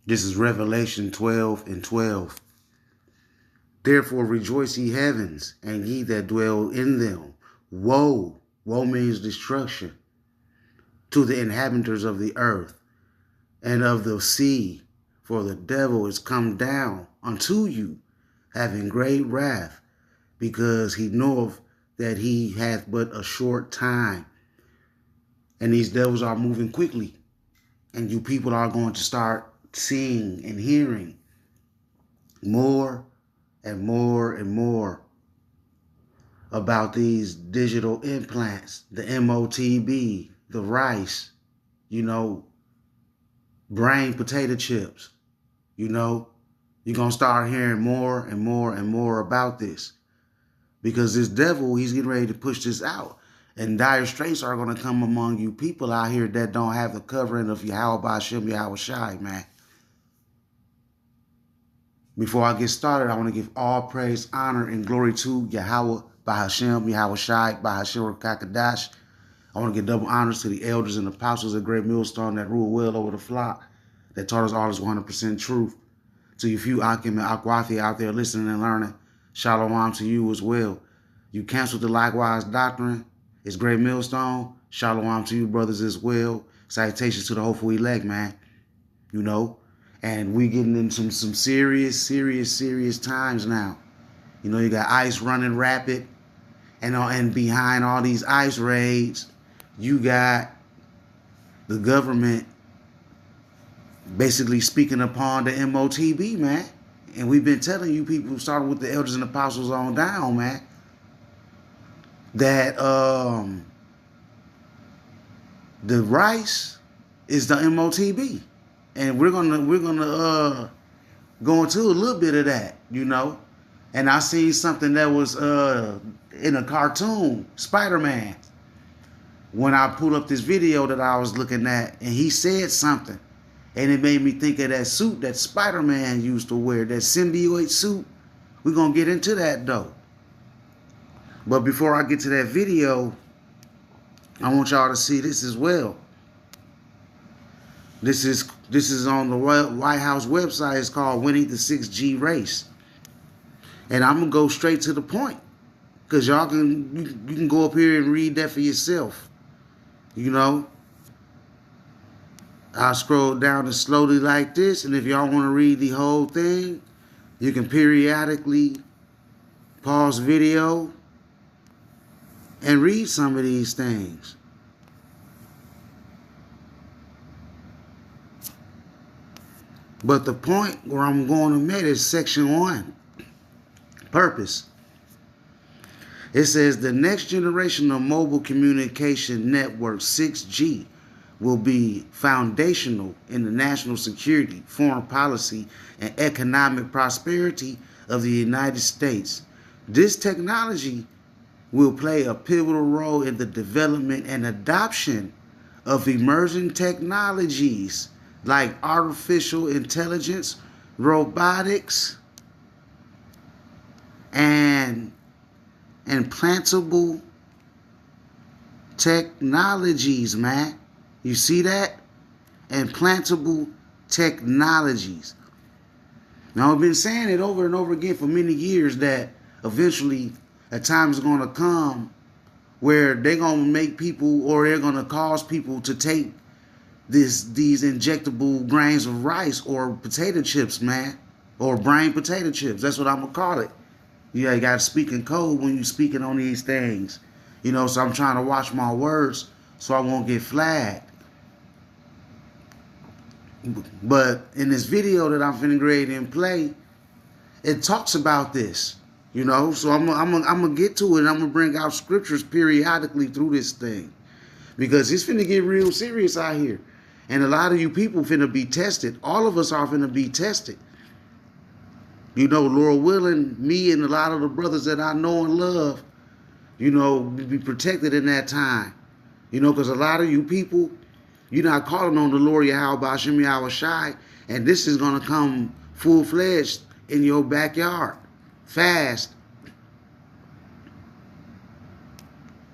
This is Revelation 12:12. Therefore rejoice, ye heavens, and ye that dwell in them. Woe, woe means destruction, to the inhabitants of the earth and of the sea, for the devil is come down unto you, having great wrath, because he knoweth that he hath but a short time. And these devils are moving quickly, and you people are going to start seeing and hearing more and more and more about these digital implants, the MOTB, the rice, brain potato chips. You're going to start hearing more and more and more about this, because this devil, he's getting ready to push this out. And dire straits are going to come among you people out here that don't have the covering of Yahweh Ba'Shem Yahweh Shai, man. Before I get started, I want to give all praise, honor, and glory to Yahweh Ba'Shem Yahweh Shai Ba'Shem Kakadash. I want to give double honors to the elders and apostles of Great Millstone that rule well over the flock, that taught us all this 100% truth. To you few Akim and Akwathi out there listening and learning, shalom to you as well. You canceled the likewise doctrine. It's Great Millstone. Shalom to you brothers as well. Salutations to the hopeful elect, man. And we getting in some serious times now. You got ICE running rapid, and behind all these ICE raids, you got the government basically speaking upon the MOTB, man. And we've been telling you people, starting with the elders and apostles on down, man, that the rice is the MOTB. And we're gonna go into a little bit of that, And I seen something that was in a cartoon, Spider-Man, when I pulled up this video that I was looking at, and he said something, and it made me think of that suit that Spider-Man used to wear, that symbiote suit. We're gonna get into that though. But before I get to that video, I want y'all to see this as well. This is on the White House website. It's called Winning the 6G Race. And I'm going to go straight to the point, because y'all you can go up here and read that for yourself. I'll scroll down and slowly like this, and if y'all want to read the whole thing, you can periodically pause video and read some of these things. But the point where I'm going to make is section 1, purpose. It says the next generation of mobile communication network, 6G, will be foundational in the national security, foreign policy, and economic prosperity of the United States. This technology will play a pivotal role in the development and adoption of emerging technologies like artificial intelligence, robotics, and implantable technologies, man. You see that? Implantable technologies. Now, I've been saying it over and over again for many years that eventually a time is going to come where they're going to make people, or they're going to cause people to take these injectable grains of rice or potato chips, man, or brain potato chips. That's what I'm going to call it. You got to speak in code when you're speaking on these things. So I'm trying to watch my words so I won't get flagged. But in this video that I'm finna grade and play, it talks about this, So I'm gonna get to it, and I'm gonna bring out scriptures periodically through this thing, because it's finna get real serious out here. And a lot of you people finna be tested. All of us are finna be tested. Lord willing, me and a lot of the brothers that I know and love, be protected in that time. Because a lot of you people, you're not calling on the Lord Yahweh Ba'Shem Yahweh Shai, and this is going to come full-fledged in your backyard, fast.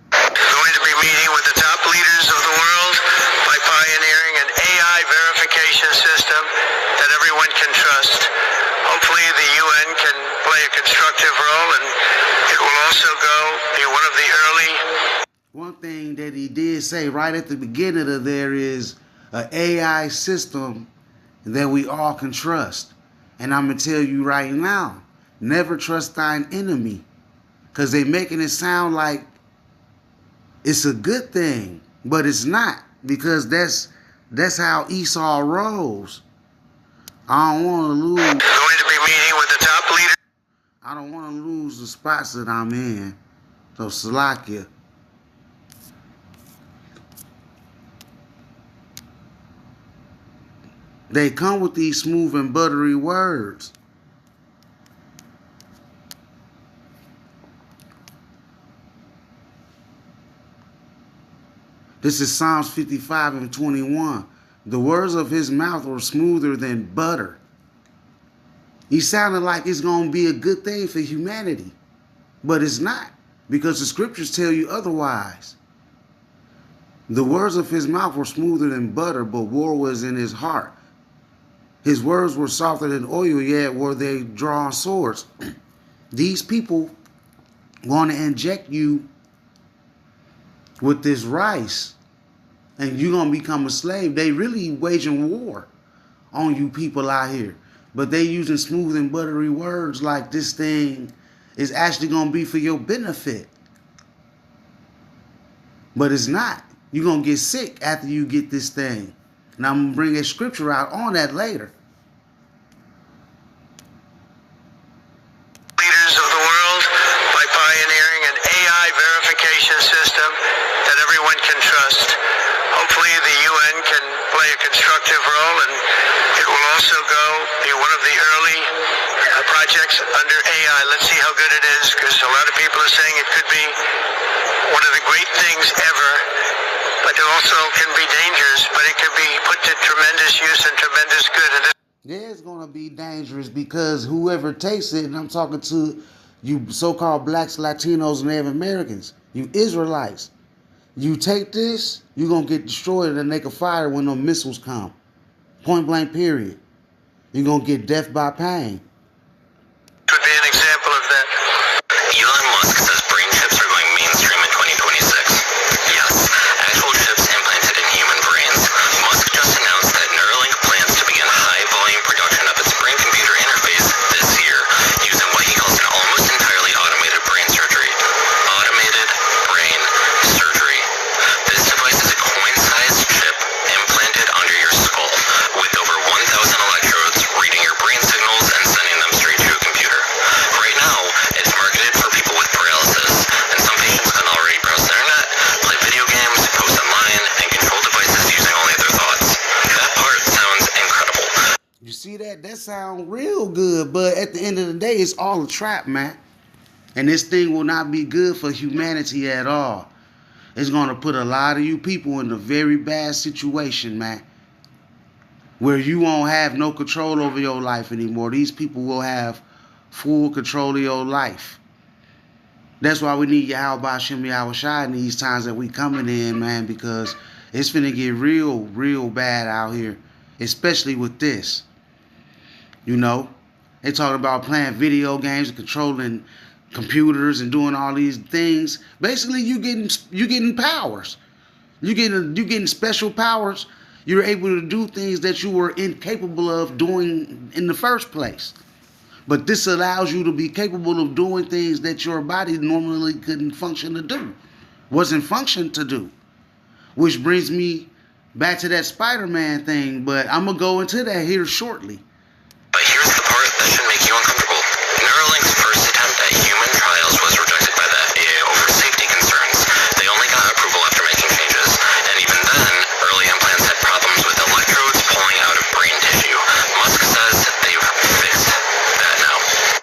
Going to be meeting with the top leaders of the world by pioneering an AI verification system that every also go be one of the early... One thing that he did say right at the beginning of there is an AI system that we all can trust. And I'm going to tell you right now, never trust thine enemy. Because they making it sound like it's a good thing, but it's not. Because that's how Esau rolls. I don't want to lose. Going to be meeting with the top leader. I don't want to lose the spots that I'm in. So Salakia. They come with these smooth and buttery words. This is Psalms 55 and 21. The words of his mouth were smoother than butter. He sounded like it's going to be a good thing for humanity. But it's not. Because the scriptures tell you otherwise. The words of his mouth were smoother than butter, but war was in his heart. His words were softer than oil, yet were they drawn swords. These people want to inject you with this rice, and you're going to become a slave. They really waging war on you people out here. But they using smooth and buttery words like this thing is actually going to be for your benefit. But it's not. You're going to get sick after you get this thing. And I'm going to bring a scripture out on that later. Leaders of the world by pioneering an AI verification system that everyone can trust. Hopefully the UN can play a constructive role, and it will also be one of the early projects under AI. Let's see how good it is, because a lot of people are saying it could be one of the great things ever. But it also can be dangerous, but it can be put to tremendous use and tremendous good. And yeah, it's going to be dangerous because whoever takes it, and I'm talking to you so-called blacks, Latinos, and Native Americans, you Israelites, you take this, you're going to get destroyed in the lake of fire when the missiles come. Point blank, period. You're going to get death by pain. Could be an example of that. Elon Musk says brain chips are going mainstream in 2026. Yes, actual chips implanted in human brains. Musk just announced that Neuralink plans to begin high-volume production of its brain-computer interface this year, using what he calls an almost entirely automated brain surgery. Automated brain surgery. This device is a coin-sized chip implanted under your skull, with over 1,000 electrodes reading your brain signals and sending them straight to a computer. Right now, it's marketed for people with paralysis, and some patients can already browse the internet, play video games, post online, and control devices using only their thoughts. That part sounds incredible. You see that? That sounds real good, but at the end of the day, it's all a trap, man. And this thing will not be good for humanity at all. It's going to put a lot of you people in a very bad situation, man, where you won't have no control over your life anymore. These people will have full control of your life. That's why we need Yahweh Shem Yahweh Shai in these times that we coming in, man, because it's finna get real, real bad out here, especially with this. You know, they talking about playing video games and controlling computers and doing all these things. Basically, you getting powers. You getting special powers. You're able to do things that you were incapable of doing in the first place. But this allows you to be capable of doing things that your body normally couldn't function to do. Wasn't functioned to do. Which brings me back to that Spider-Man thing, but I'm going to go into that here shortly. But here's the part that should make you uncomfortable. Neuralink's first attempt at human trials was rejected by the FDA over safety concerns. They only got approval after making changes, and even then, early implants had problems with electrodes pulling out of brain tissue. Musk says they've fixed that now.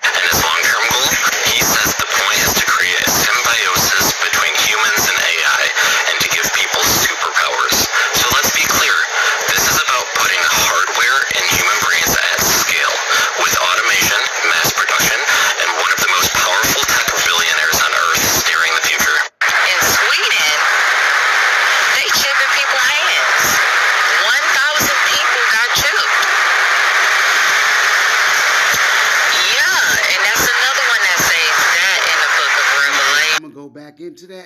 And his long-term goal? He says the point is to create a symbiosis between humans and AI, and to give people superpowers. So let's be clear, this is about putting hardware in human brains at scale, with automation,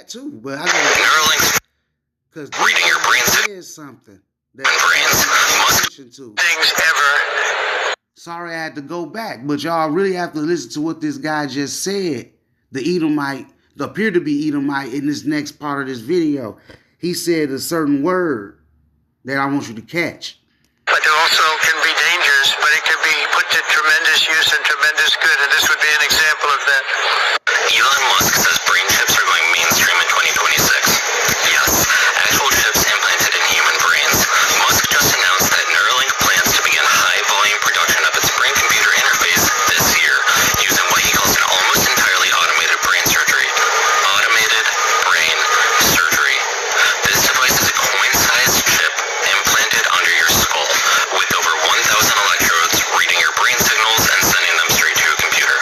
that too, but I Neuralink's because reading your brain is something that brains. to. Things ever. Sorry, I had to go back, but y'all really have to listen to what this guy just said. The Edomite, the appear to be Edomite, in this next part of this video. He said a certain word that I want you to catch. But it also can be dangerous, but it can be put to tremendous use and tremendous good, and this would be an example of that. Elon Musk says brain chips are going mainstream in 2026. Yes, actual chips implanted in human brains. Musk just announced that Neuralink plans to begin high-volume production of its brain-computer interface this year, using what he calls an almost entirely automated brain surgery. Automated brain surgery. This device is a coin-sized chip implanted under your skull, with over 1,000 electrodes reading your brain signals and sending them straight to a computer.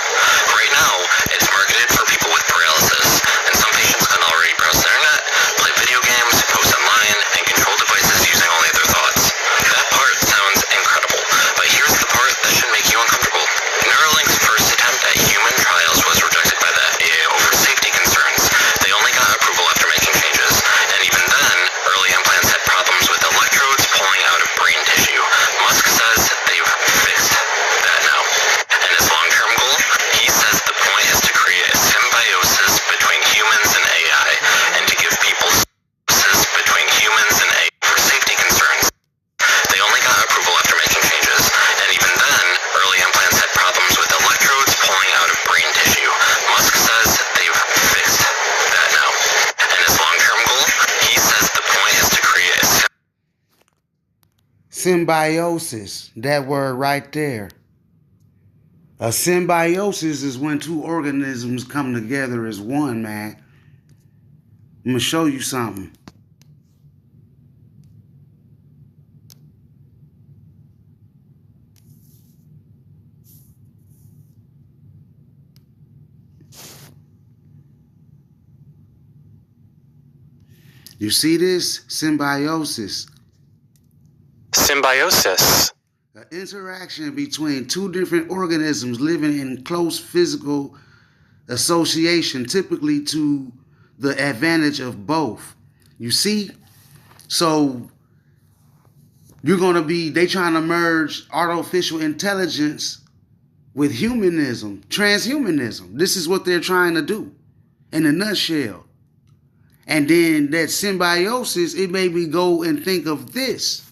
Right now, it's marketed for people with paralysis, and some patients can already browse the internet, play video games, post online, and control devices using only their thoughts. That part sounds incredible, but here's the part that should make you uncomfortable. Neuralink's first attempt at human trials was rejected by the FDA over safety concerns. They only got approval after making changes, and even then, early implants had problems with electrodes pulling out of brain tissue. Musk says they've fixed that now. And his long-term goal? He says the point is to create a symbiosis between humans and AI, and to give people symbiosis between humans and AI for safety concerns. They only got approval after making changes, and even then, early implants had problems with electrodes pulling out of brain tissue. Musk says they've fixed that now. And his long-term goal? He says the point is to create a Symbiosis, that word right there. A symbiosis is when two organisms come together as one, man. I'm going to show you something. You see this? Symbiosis. Symbiosis. An interaction between two different organisms living in close physical association, typically to the advantage of both. You see? So they trying to merge artificial intelligence with humanism, transhumanism. This is what they're trying to do in a nutshell. And then that symbiosis, it made me go and think of this.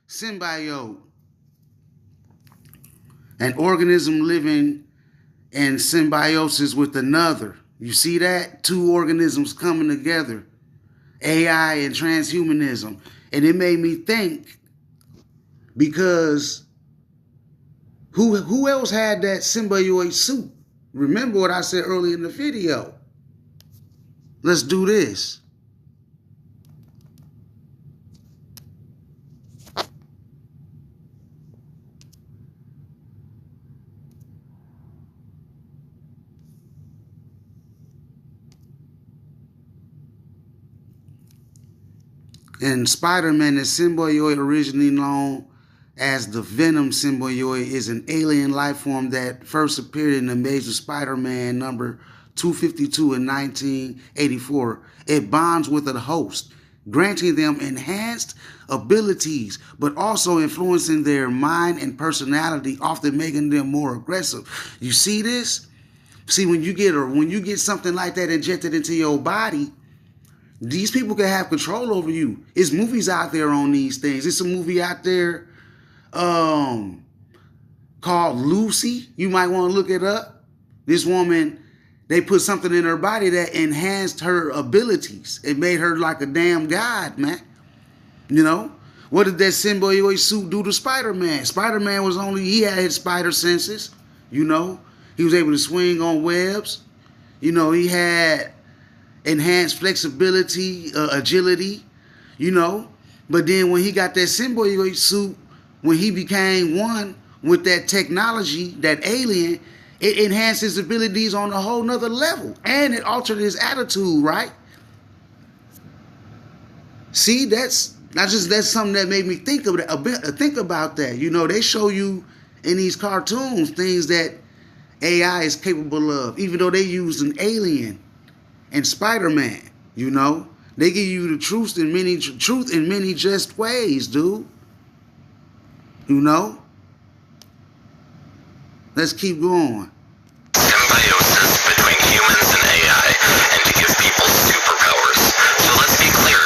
Symbiote. An organism living in symbiosis with another. You see that? Two organisms coming together. AI and transhumanism. And it made me think, because who else had that symbiote suit? Remember what I said earlier in the video. Let's do this. In Spider-Man, the symbiote, originally known as the Venom symbiote, is an alien life form that first appeared in the Amazing Spider-Man number 252 in 1984. It bonds with a host, granting them enhanced abilities, but also influencing their mind and personality, often making them more aggressive. You see this? See, when you get something like that injected into your body, these people can have control over you. It's movies out there on these things. It's a movie out there called Lucy. You might want to look it up. This woman, they put something in her body that enhanced her abilities. It made her like a damn god, man. You know? What did that symbiote suit do to Spider-Man? Spider-Man he had his spider senses. You know? He was able to swing on webs. You know, he had enhanced flexibility, agility, you know. But then when he got that symbiote suit, when he became one with that technology, that alien, it enhanced his abilities on a whole nother level. And it altered his attitude, right? See, that's something that made me think about that. You know, they show you in these cartoons, things that AI is capable of, even though they use an alien and Spider-Man, you know. They give you the truth in many just ways, dude. You know? Let's keep going. Symbiosis between humans and AI, and to give people superpowers. So let's be clear,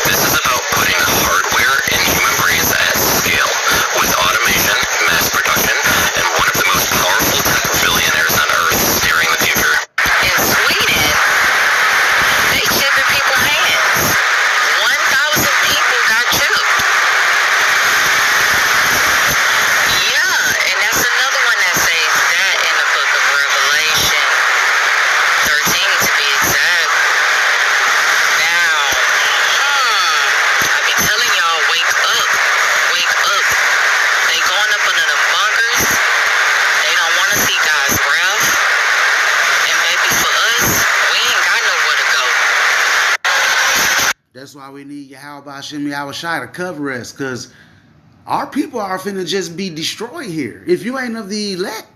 this is about putting hardware in human brains at scale, with automation, mass production, and one of the most powerful tech billionaires on Earth steering the future. In Sweden, they chipping people's hands. 1,000 people got chipped. Yeah, and that's another one that says that in the book of Revelation 13 to be exact. Now, I be telling y'all, wake up, wake up. They going up into the bunkers. They don't want to see God's wrath. And maybe for us, we ain't got nowhere to go. That's why we need Yahweh Shem Yahweh Shai to cover us, because our people are finna just be destroyed here. If you ain't of the elect,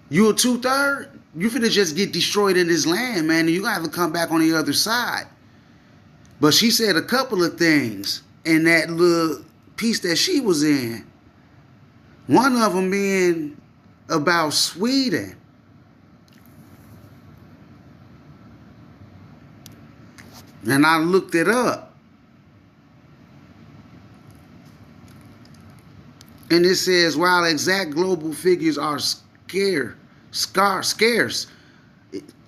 you a 2/3, you finna just get destroyed in this land, man, and you gotta have to come back on the other side. But she said a couple of things in that little piece that she was in. One of them being about Sweden. And I looked it up. And it says, while exact global figures are scarce,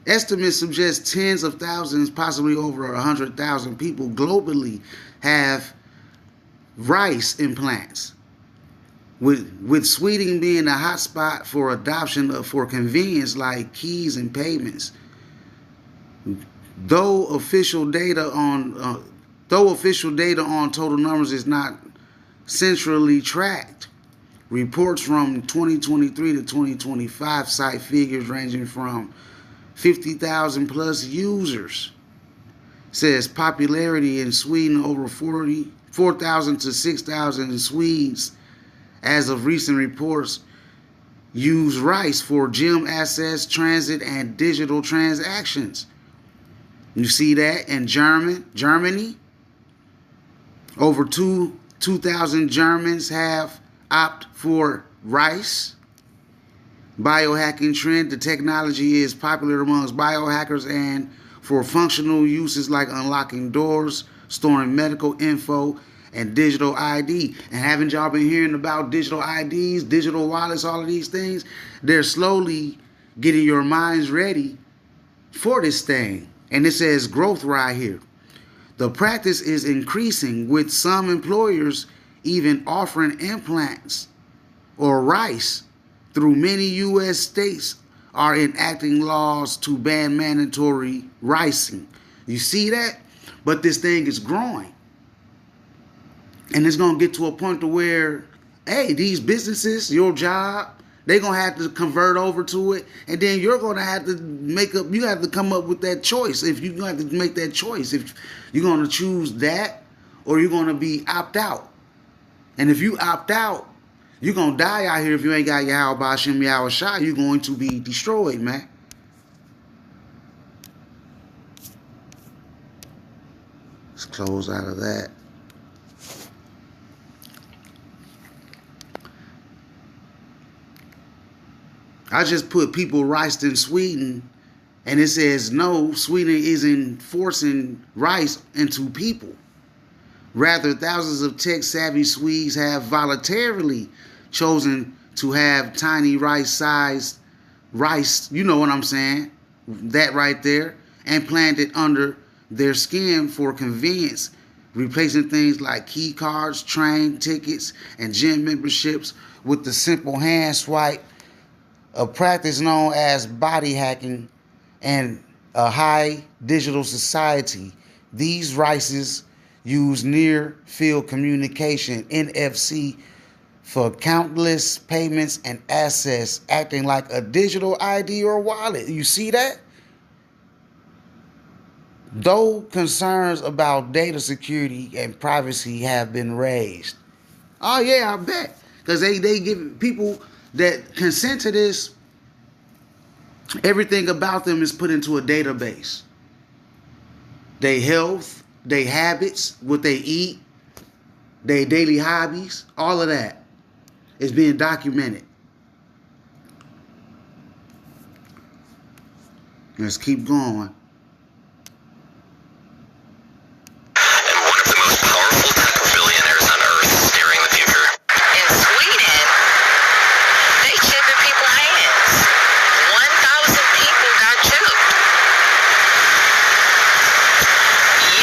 estimates suggest tens of thousands, possibly over 100,000 people globally have rice implants. With Sweden being a hotspot for adoption for convenience like keys and payments. Though official data on total numbers is not centrally tracked, reports from 2023 to 2025 cite figures ranging from 50,000 plus users. Says popularity in Sweden over 4,000 to 6,000 Swedes, as of recent reports, use rice for gym access, transit, and digital transactions. You see that in Germany, over 2,000 Germans have opted for rice. Biohacking trend. The technology is popular amongst biohackers and for functional uses like unlocking doors, storing medical info, and digital ID. And haven't y'all been hearing about digital IDs, digital wallets, all of these things? They're slowly getting your minds ready for this thing. And it says growth right here. The practice is increasing, with some employers even offering implants or rice. Through many U.S. states are enacting laws to ban mandatory ricing. You see that? But this thing is growing. And it's going to get to a point to where, hey, these businesses, your job, they're going to have to convert over to it. And then you're going to have to you have to come up with that choice. If you're going to have to make that choice, if you're going to choose that or you're going to be opt out. And if you opt out, you're going to die out here. If you ain't got Yahweh Shem Yahweh Shai, you're going to be destroyed, man. Let's close out of that. I just put people rice in Sweden, and it says no, Sweden isn't forcing rice into people. Rather, thousands of tech-savvy Swedes have voluntarily chosen to have tiny rice-sized rice, you know what I'm saying, that right there, and planted under their skin for convenience, replacing things like key cards, train tickets, and gym memberships with the simple hand swipe, a practice known as body hacking and a high digital society. These rices use near field communication, NFC, for countless payments and access, acting like a digital ID or wallet. You see that? Though concerns about data security and privacy have been raised. Oh yeah, I bet. Because they give people that consent to this, everything about them is put into a database. Their health, their habits, what they eat, their daily hobbies, all of that is being documented. Let's keep going. And one of the most powerful tech billionaires on Earth steering the future. In Sweden, they chipping people's hands. 1,000 people got chipped.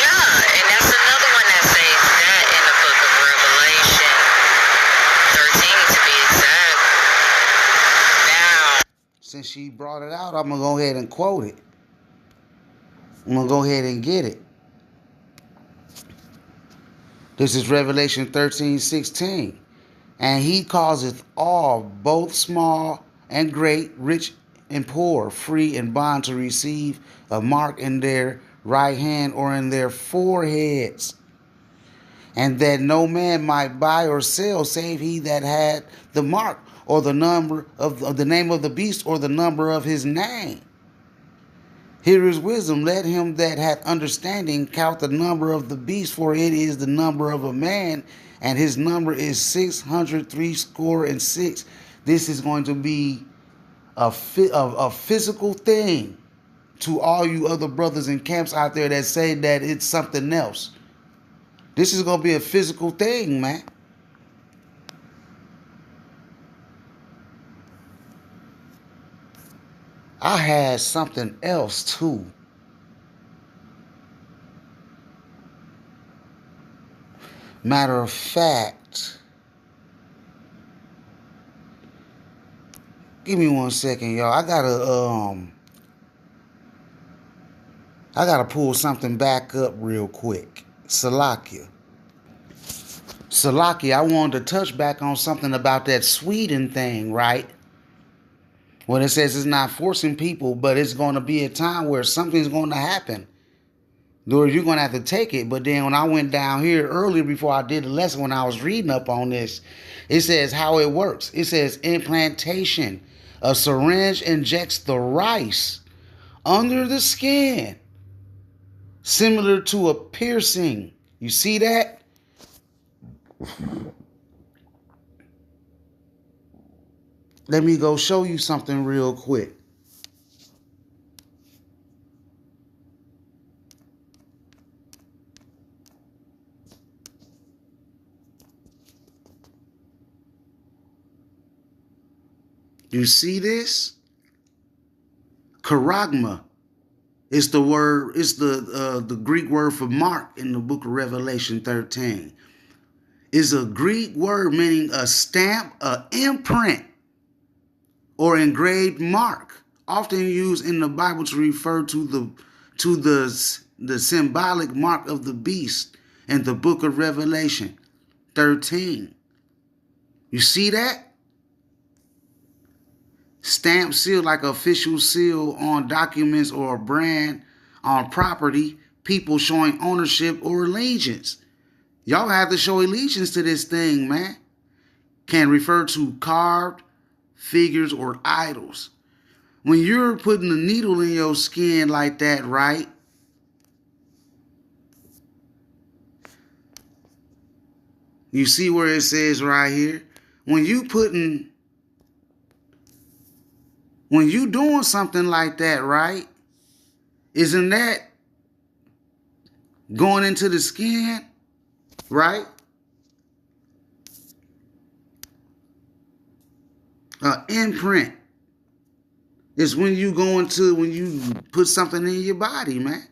Yeah, and that's another one that says that in the book of Revelation 13 to be exact. Now, Since she brought it out, I'm going to go ahead and quote it. I'm going to go ahead and get it. This is Revelation 13:16. And he causeth all, both small and great, rich and poor, free and bond, to receive a mark in their right hand or in their foreheads, and that no man might buy or sell save he that had the mark, or the number of the name of the beast, or the number of his name. Here is wisdom. Let him that hath understanding count the number of the beast, for it is the number of a man, and his number is 666. This is going to be a physical thing to all you other brothers in camps out there that say that it's something else. This is going to be a physical thing, man. I had something else too. Matter of fact, give me 1 second, y'all. I gotta pull something back up real quick. Salakia, I wanted to touch back on something about that Sweden thing, right? When it says it's not forcing people, but it's going to be a time where something's going to happen. Or you're going to have to take it. But then when I went down here earlier before I did the lesson, when I was reading up on this, it says how it works. It says implantation. A syringe injects the rice under the skin, similar to a piercing. You see that? Let me go show you something real quick. You see this? Charagma is the word. It's the Greek word for mark in the book of Revelation 13. It's a Greek word meaning a stamp, an imprint, or engraved mark, often used in the Bible to refer to the symbolic mark of the beast in the book of Revelation 13. You see that? Stamp seal, like official seal on documents or a brand on property, people showing ownership or allegiance. Y'all have to show allegiance to this thing, man. Can refer to carved figures or idols. When you're putting a needle in your skin like that, right? You see where it says right here? When you doing something like that, right? Isn't that going into the skin, right? Imprint is when you put something in your body, man.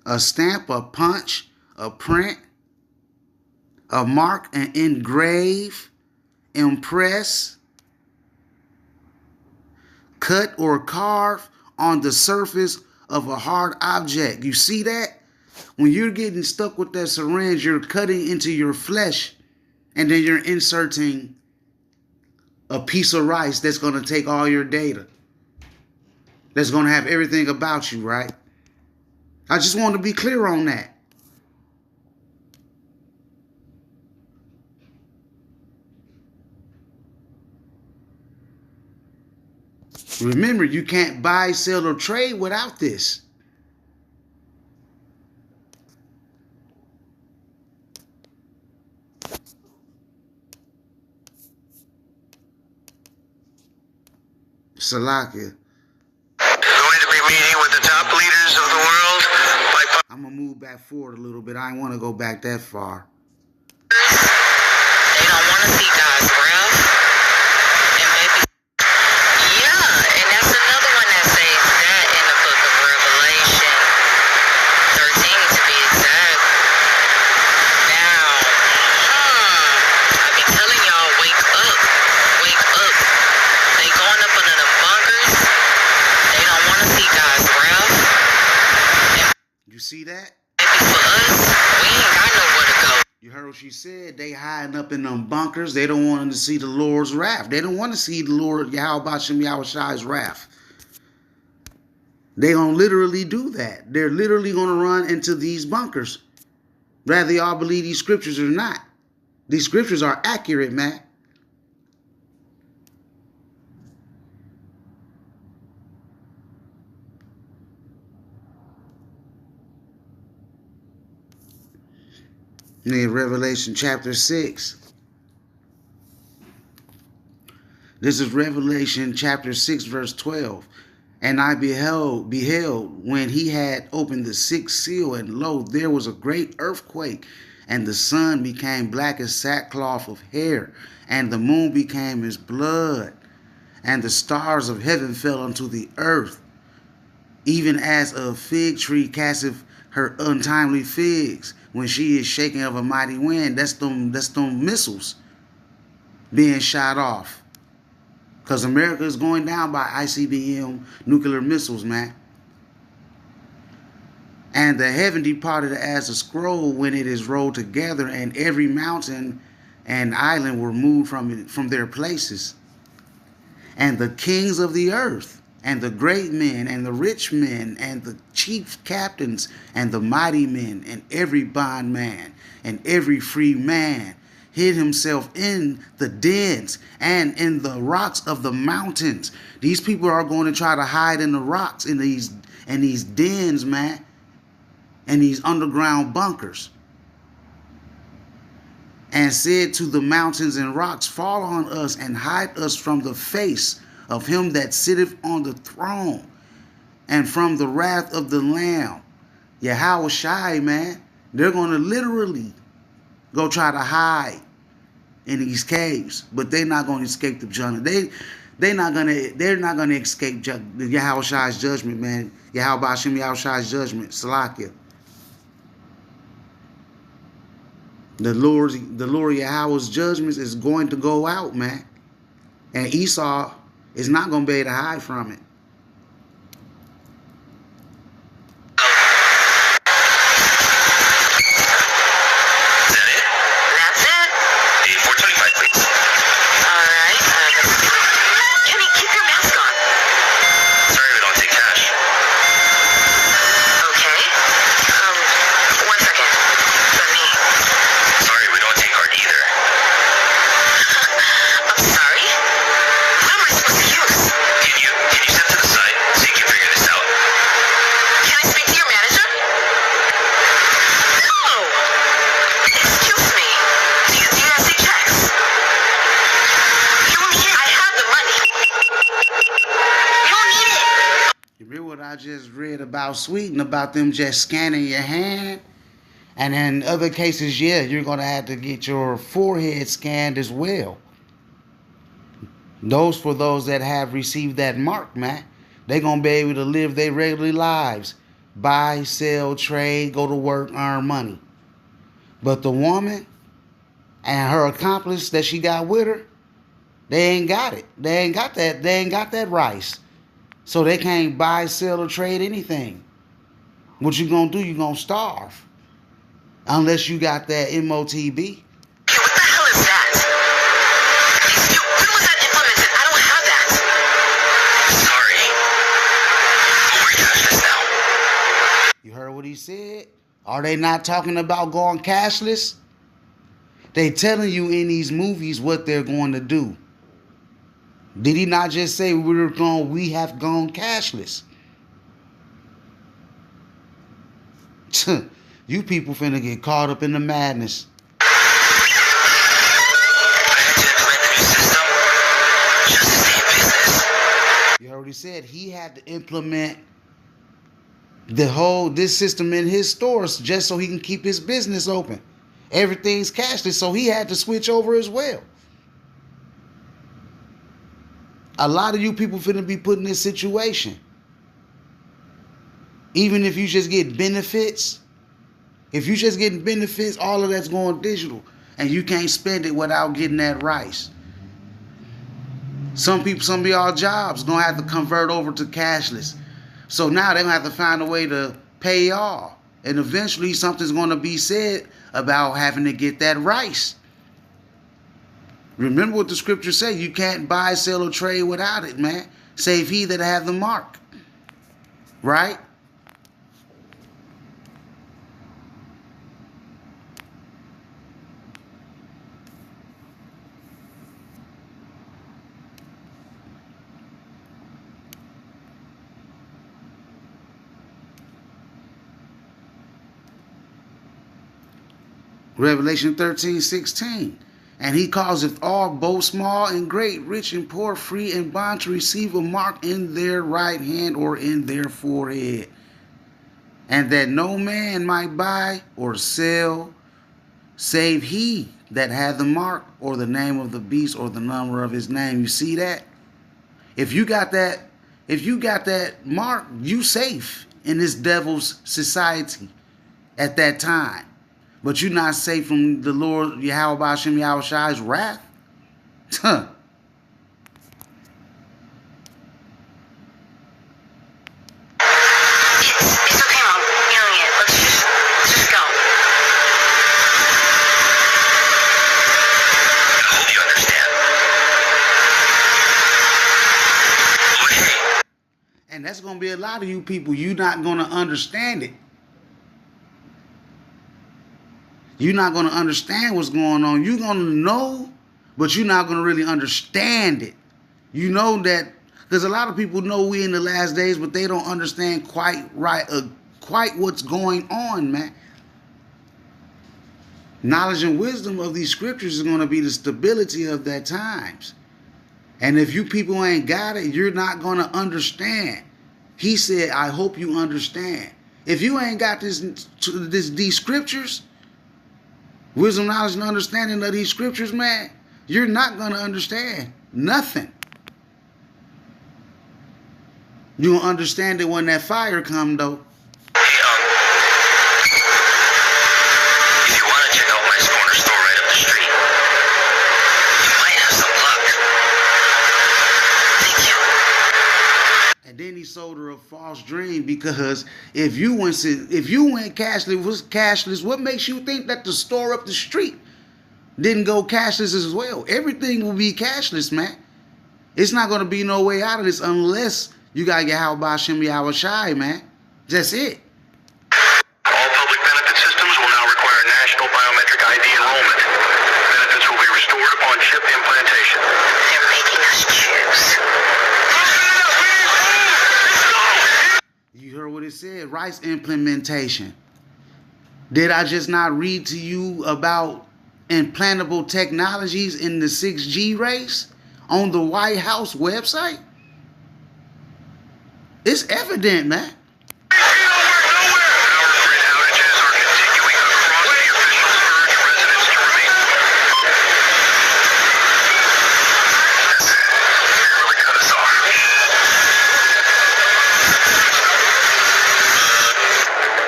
A stamp, a punch, a print, a mark, an engrave, impress, cut or carve on the surface of a hard object. You see that? When you're getting stuck with that syringe, you're cutting into your flesh, and then you're inserting a piece of rice that's going to take all your data. That's going to have everything about you, right? I just want to be clear on that. Remember, you can't buy, sell, or trade without this. Salakia. Going to be meeting with the top leaders of the world by I'm going to move back forward a little bit. I didn't want to go back that far. They don't want to see God's wrath. And maybe, yeah, and that's another one that says that in the book of Revelation 13 to be exact. Now, I be telling y'all, wake up, wake up. They going up under them bunkers. They don't want to see God's wrath. You see that? Maybe for us, we ain't got nowhere to go. You heard what she said. They hiding up in them bunkers. They don't want to see the Lord's wrath. They don't want to see the Lord Yahweh Shem Yahushai's wrath. They gonna literally do that. They're literally gonna run into these bunkers. Whether y'all believe these scriptures or not. These scriptures are accurate, man. In Revelation chapter 6. This is Revelation chapter 6, verse 12. And I beheld when he had opened the sixth seal, and lo, there was a great earthquake, and the sun became black as sackcloth of hair, and the moon became as blood, and the stars of heaven fell unto the earth, even as a fig tree casteth her untimely figs when she is shaken of a mighty wind. That's them missiles being shot off. Because America is going down by ICBM nuclear missiles, man. And the heaven departed as a scroll when it is rolled together, and every mountain and island were moved from their places. And the kings of the earth, and the great men, and the rich men, and the chief captains, and the mighty men, and every bondman, and every free man, hid himself in the dens and in the rocks of the mountains. These people are going to try to hide in the rocks, in these dens, man, and these underground bunkers. And said to the mountains and rocks, fall on us and hide us from the face of him that sitteth on the throne, and from the wrath of the Lamb. Yahweh Shai, man. They're going to literally go try to hide in these caves, but they're not going to escape the judgment. They're not gonna escape the Yahweh Shai's judgment, man. Yahweh Hashem Yahweh Shai's judgment. Salakia. The Lord Yahweh's judgments is going to go out, man. And Esau is not going to be able to hide from it. I just read about Sweden, about them just scanning your hand. And in other cases, yeah, you're going to have to get your forehead scanned as well. For those that have received that mark, man. They're going to be able to live their regular lives. Buy, sell, trade, go to work, earn money. But the woman and her accomplice that she got with her, they ain't got it. They ain't got that rice. So they can't buy, sell, or trade anything. What you gonna do? You gonna starve. Unless you got that MOTB. What the hell is that? When was that implemented? I don't have that. Sorry. We're cashless now. You heard what he said? Are they not talking about going cashless? They telling you in these movies what they're going to do. Did he not just say we have gone cashless? You people finna get caught up in the madness. I had to implement the new system just to stay in business. You already said he had to implement this system in his stores just so he can keep his business open. Everything's cashless, so he had to switch over as well. A lot of you people finna be put in this situation. Even if you just get benefits, all of that's going digital, and you can't spend it without getting that rice. Some of y'all jobs gonna have to convert over to cashless. So now they're gonna have to find a way to pay y'all. And eventually something's gonna be said about having to get that rice. Remember what the scriptures say, you can't buy, sell, or trade without it, man. Save he that have the mark. Right? Revelation 13:16. And he causeth all, both small and great, rich and poor, free and bond, to receive a mark in their right hand or in their forehead. And that no man might buy or sell, save he that hath the mark, or the name of the beast, or the number of his name. You see that? If you got that mark, you safe in this devil's society at that time. But you're not safe from the Lord Yahweh Hashem Yahweh Shai's wrath. Huh. It's okay, Mom. I'm hearing it. Let's just go. I hope you understand. But hey, And that's going to be a lot of you people. You're not going to understand it. You're not going to understand what's going on. You're going to know, but you're not going to really understand it. You know that, because a lot of people know we in the last days, but they don't understand quite what's going on, man. Knowledge and wisdom of these scriptures is going to be the stability of that times. And if you people ain't got it, you're not going to understand. He said, I hope you understand. If you ain't got these scriptures, wisdom, knowledge, and understanding of these scriptures, man, you're not going to understand nothing. You'll understand it when that fire come, though. hey, if you want to check out my corner store right up the street, you might have some luck. Thank you. And then he sold her a false dream, because if you went cashless, what makes you think that the store up the street didn't go cashless as well? Everything will be cashless, man. It's not going to be no way out of this unless you got to get Yahweh Hashem Yahweh Shai, man. That's it. All public benefit systems will now require national biometric ID enrollment. Benefits will be restored upon chip implantation. They're making us choose. You heard what it said, rice implementation. Did I just not read to you about implantable technologies in the 6G race on the White House website? It's evident, man. Power grid outages are continuing across the officials urge residents to remain. Really cut us off.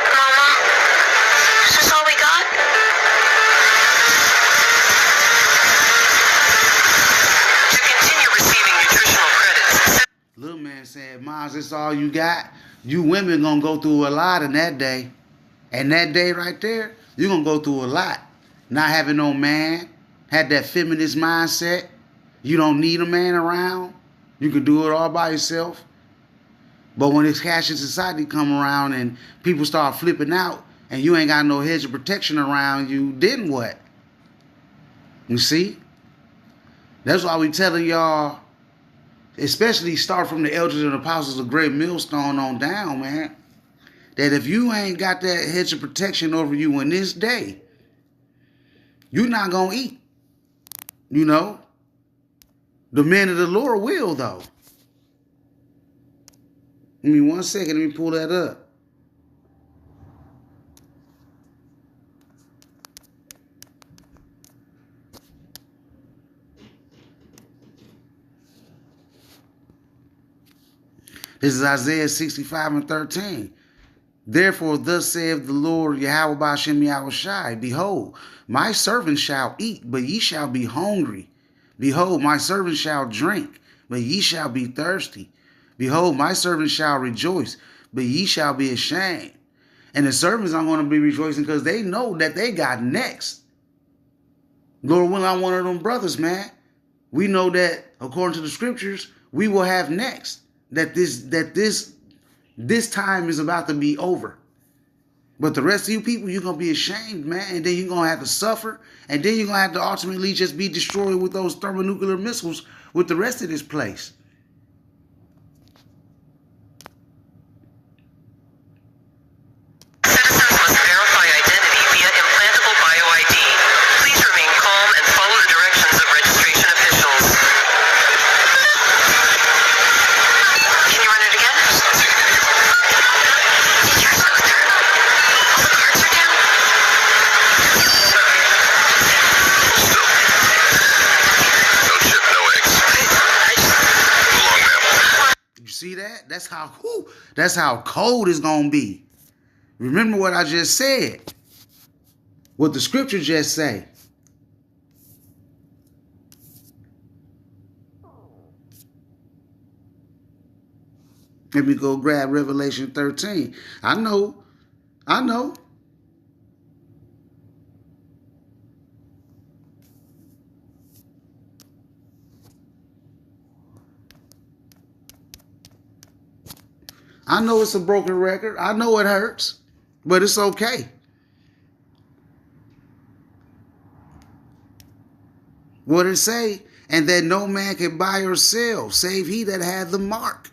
Mama, is this all we got? To continue receiving nutritional credits, Little man said, Miles, this all you got? You women gonna go through a lot in that day. And that day right there, you're gonna go through a lot. Not having no man, had that feminist mindset. You don't need a man around. You can do it all by yourself. But when this cashless society come around and people start flipping out and you ain't got no hedge of protection around you, then what? You see? That's why we telling y'all, especially start from the elders and apostles of great millstone on down, man, that if you ain't got that hedge of protection over you in this day, you're not going to eat. You know? The men of the Lord will, though. Give me 1 second. Let me pull that up. This is Isaiah 65:13. Therefore, thus saith the Lord Yahweh Ba'ashem Yahushai, behold, my servant shall eat, but ye shall be hungry. Behold, my servant shall drink, but ye shall be thirsty. Behold, my servant shall rejoice, but ye shall be ashamed. And the servants are going to be rejoicing because they know that they got next. Lord, we're not one of them brothers, man. We know that according to the scriptures, we will have next. That this time is about to be over. But the rest of you people, you're going to be ashamed, man. And then you're going to have to suffer. And then you're going to have to ultimately just be destroyed with those thermonuclear missiles with the rest of this place. Citizens must verify identity via implantable bio-ID. Please remain calm and follow the directions of registration officials. Can you run it again? Did yours go through? All the cards are down? Still. No chip, no eggs. Long mammal. You see that? That's how cold it's going to be. Remember what I just said. What the scripture just say. Let me go grab Revelation 13. I know. I know it's a broken record. I know it hurts, but it's okay. What did it say? And that no man can buy or sell, save he that had the mark.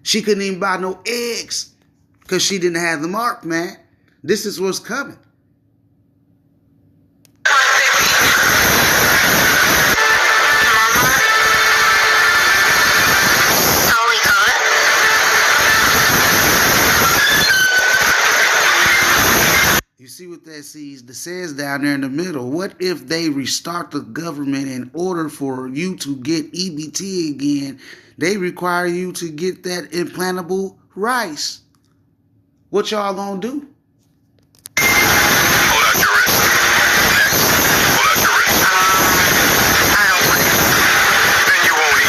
She couldn't even buy no eggs because she didn't have the mark, man. This is what's coming. You see what that says down there in the middle. What if they restart the government in order for you to get EBT again? They require you to get that implantable rice. What y'all gonna do? Hold out your wrist. Next. Hold out your wrist. I don't want it. Then you won't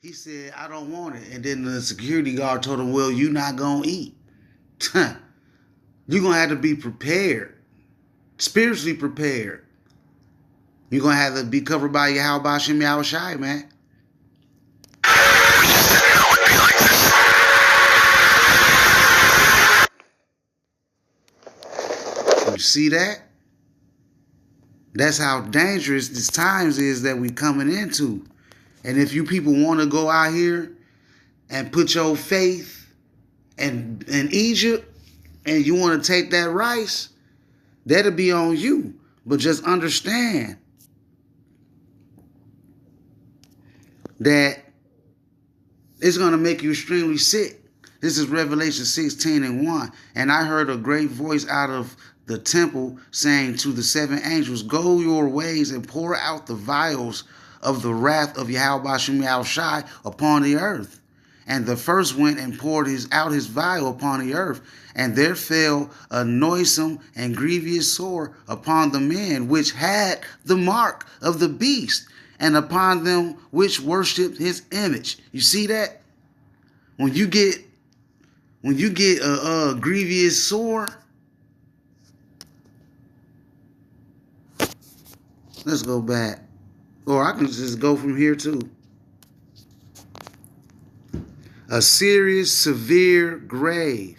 eat. He said, I don't want it. And then the security guard told him, well, you're not gonna eat. You're gonna have to be prepared. Spiritually prepared. You're gonna have to be covered by Yahweh Ba'ashem Yahushai, man. We just didn't know it'd be like this. You see that? That's how dangerous these times is that we coming into. And if you people want to go out here and put your faith in Egypt and you want to take that rice, that'll be on you. But just understand that it's going to make you extremely sick. This is Revelation 16:1. And I heard a great voice out of the temple saying to the 7 angels, go your ways and pour out the vials of the wrath of Yahweh Ba'ashem Yahushai upon the earth. And the first went and poured out his vial upon the earth. And there fell a noisome and grievous sore upon the men which had the mark of the beast, and upon them which worshipped his image. You see that? When you get a grievous sore, let's go back. Or I can just go from here too. A serious, severe grave.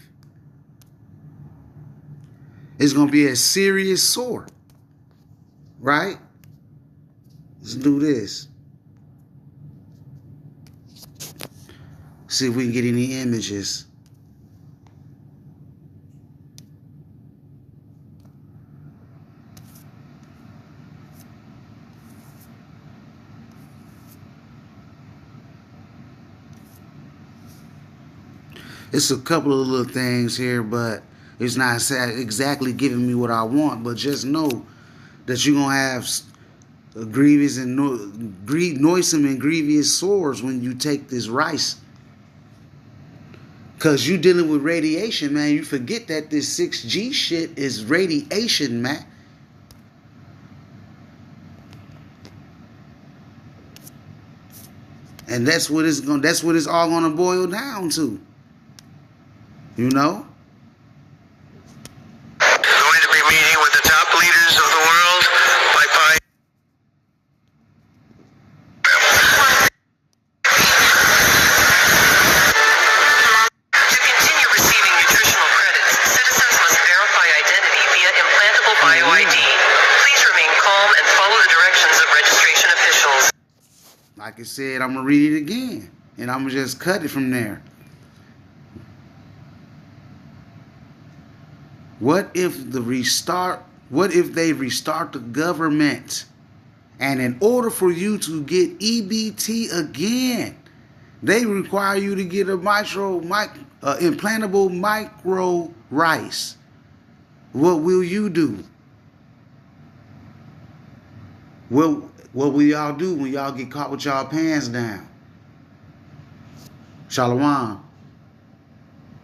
It's going to be a serious sore. Right? Let's do this. See if we can get any images. It's a couple of little things here, but it's not exactly giving me what I want. But just know that you're going to have grievous and noisome and grievous sores when you take this rice. Because you dealing with radiation, man. You forget that this 6G shit is radiation, man. And that's what it's all gonna boil down to. You know? Going to be meeting with the top leaders of the world by To continue receiving nutritional credits, citizens must verify identity via implantable BioID. Please remain calm and follow the directions of registration officials. Like I said, I'm gonna read it again, and I'm gonna just cut it from there. What if they restart the government, and in order for you to get EBT again, they require you to get a implantable micro rice? What will you do? What will y'all do when y'all get caught with y'all pants down? Shalom.